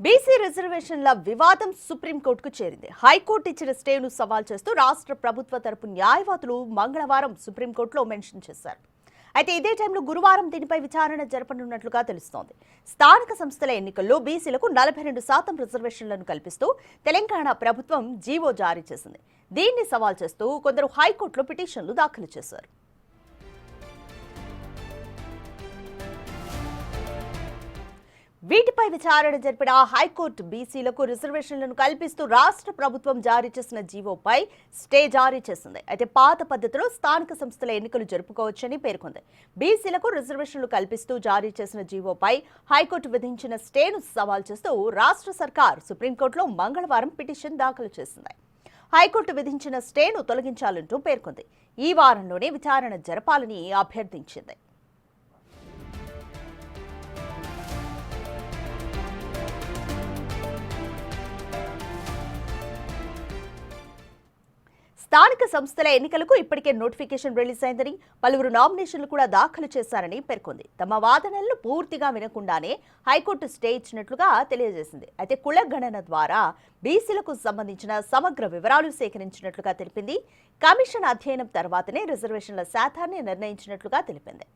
BC రిజర్వేషన్ల వివాదం సుప్రీంకోర్టుకు చేరింది. హైకోర్టు ఇచ్చిన స్టేను సవాల్ చేస్తూ రాష్ట్ర ప్రభుత్వ తరపు న్యాయవాదులు మంగళవారం సుప్రీంకోర్టులో మెన్షన్ చేశారు. అయితే ఇదే టైంలో గురువారం దీనిపై విచారణ జరపనున్నట్లుగా తెలుస్తోంది. స్థానిక సంస్థల ఎన్నికల్లో బీసీలకు 42% రిజర్వేషన్లను కల్పిస్తూ తెలంగాణ ప్రభుత్వం జీవో జారీ చేసింది. దీన్ని సవాల్ చేస్తూ కొందరు హైకోర్టులో పిటిషన్లు దాఖలు చేశారు. వీటిపై విచారణ జరిపిన హైకోర్టు బీసీలకు రిజర్వేషన్లను కల్పిస్తూ రాష్ట్ర ప్రభుత్వం జారీ చేసిన జీవోపై స్టే జారీ చేసింది. అయితే పాత పద్ధతిలో స్థానిక సంస్థల ఎన్నికలు జరుపుకోవచ్చని పేర్కొంది. బీసీలకు రిజర్వేషన్లు కల్పిస్తూ జారీ చేసిన జీవోపై హైకోర్టు విధించిన స్టేను సవాల్ చేస్తూ రాష్ట్ర సర్కార్ సుప్రీంకోర్టులో మంగళవారం పిటిషన్ దాఖలు చేసింది. హైకోర్టు విధించిన స్టేను తొలగించాలంటూ పేర్కొంది. ఈ వారంలోనే విచారణ జరపాలని అభ్యర్థించింది. స్థానిక సంస్థల ఎన్నికలకు ఇప్పటికే నోటిఫికేషన్ రిలీజ్ అయిందని, పలువురు నామినేషన్లు కూడా దాఖలు చేశారని పేర్కొంది. తమ వాదనలను పూర్తిగా వినకుండానే హైకోర్టు స్టే ఇచ్చినట్లుగా తెలియజేసింది. అయితే కుల గణన ద్వారా బీసీలకు సంబంధించిన సమగ్ర వివరాలు సేకరించినట్లుగా తెలిపింది. కమిషన్ అధ్యయనం తర్వాతనే రిజర్వేషన్ల శాతాన్ని నిర్ణయించినట్లుగా తెలిపింది.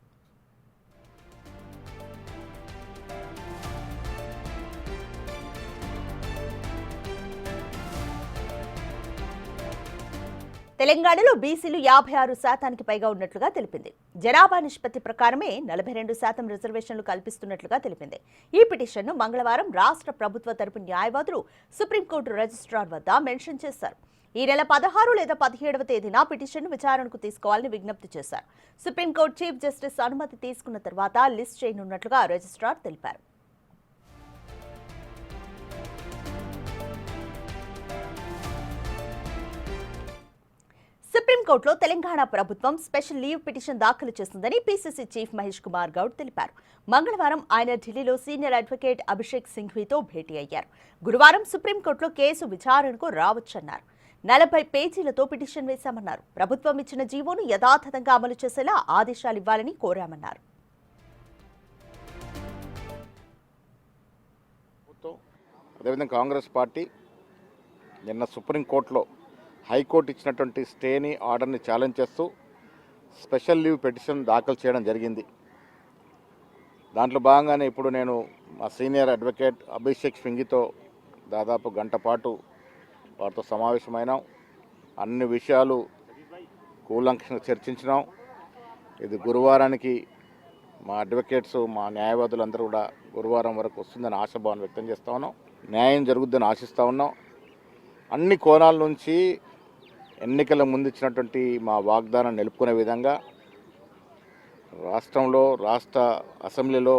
తెలంగాణలో బీసీలు 56% పైగా ఉన్నట్లుగా తెలిపింది. జనాభా నిష్పత్తి ప్రకారమే 42% రిజర్వేషన్లు కల్పిస్తున్నట్లుగా తెలిపింది. ఈ పిటిషన్ను మంగళవారం రాష్ట్ర ప్రభుత్వ తరపు న్యాయవాదులు సుప్రీంకోర్టు రిజిస్ట్రార్ వద్ద మెన్షన్ చేశారు. ఈ నెల 16 లేదా 17వ తేదీన పిటిషన్ను విచారణకు తీసుకోవాలని విజ్ఞప్తి చేశారు. సుప్రీంకోర్టు చీఫ్ జస్టిస్ అనుమతి తీసుకున్న తర్వాత లిస్ట్ చేయనున్నట్లుగా రిజిస్ట్రార్ తెలిపారు. సుప్రీంకోర్టులో తెలంగాణ ప్రభుత్వం స్పెషల్ లీవ్ పిటిషన్ దాఖలు చేస్తుందని పీసీసీ చీఫ్ మహేష్ కుమార్ గౌడ్ తెలిపారు. మంగళవారం ఆయన ఢిల్లీలో సీనియర్ అడ్వకేట్ అభిషేక్ సింఘ్వీతో భేటీ అయ్యారు. గురువారం సుప్రీంకోర్టులో కేసు విచారణకు రావచ్చన్నారు. 40 పేజీలతో పిటిషన్ వేశామన్నారు. ప్రభుత్వం ఇచ్చిన జీవోను యథాతథంగా అమలు చేసేలా ఆదేశాలు ఇవ్వాలని కోరామన్నారు. అదేవిధంగా కాంగ్రెస్ పార్టీ నిన్న సుప్రీంకోర్టులో హైకోర్టు ఇచ్చినటువంటి స్టేని ఆర్డర్ని ఛాలెంజ్ చేస్తూ స్పెషల్ లీవ్ పిటిషన్ దాఖలు చేయడం జరిగింది. దాంట్లో భాగంగానే ఇప్పుడు నేను మా సీనియర్ అడ్వకేట్ అభిషేక్ సింఘ్తో దాదాపు గంట పాటు వారితో సమావేశమైనాం. అన్ని విషయాలు కూలంకషంగా చర్చించినాం. ఇది గురువారానికి మా అడ్వకేట్స్ మా న్యాయవాదులందరూ కూడా గురువారం వరకు వస్తుందని ఆశాభావం వ్యక్తం చేస్తూ ఉన్నాం. న్యాయం జరుగుద్దని ఆశిస్తూ ఉన్నాం. అన్ని కోణాల నుంచి ఎన్నికల ముందు ఇచ్చినటువంటి మా వాగ్దానం నిలుపుకునే విధంగా రాష్ట్ర అసెంబ్లీలో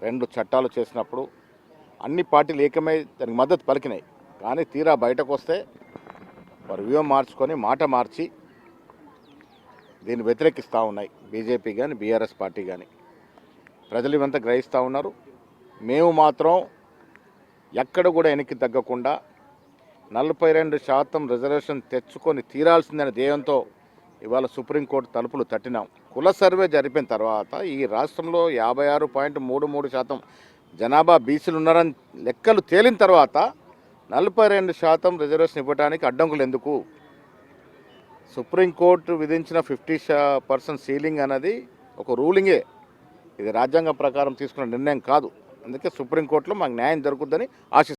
2 చట్టాలు చేసినప్పుడు అన్ని పార్టీలు ఏకమై దానికి మద్దతు పలికినాయి. కానీ తీరా బయటకు వస్తే వారు వ్యూహం మార్చుకొని మాట మార్చి దీన్ని వ్యతిరేకిస్తూ ఉన్నాయి. బీజేపీ కానీ బీఆర్ఎస్ పార్టీ కానీ ప్రజలు ఇవంతా గ్రహిస్తూ ఉన్నారు. మేము మాత్రం ఎక్కడ కూడా వెనక్కి తగ్గకుండా 42% రిజర్వేషన్ తెచ్చుకొని తీరాల్సిందనే ధ్యేయంతో ఇవాళ సుప్రీంకోర్టు తలుపులు తట్టినాం. కుల సర్వే జరిపిన తర్వాత ఈ రాష్ట్రంలో 56.33% జనాభా బీసీలు ఉన్నారని లెక్కలు తేలిన తర్వాత 42% రిజర్వేషన్ ఇవ్వడానికి అడ్డంకులు ఎందుకు? సుప్రీంకోర్టు విధించిన 50% సీలింగ్ అనేది ఒక రూలింగే. ఇది రాజ్యాంగం ప్రకారం తీసుకున్న నిర్ణయం కాదు. అందుకే సుప్రీంకోర్టులో మాకు న్యాయం జరుగుతుందని ఆశిస్తున్నాం.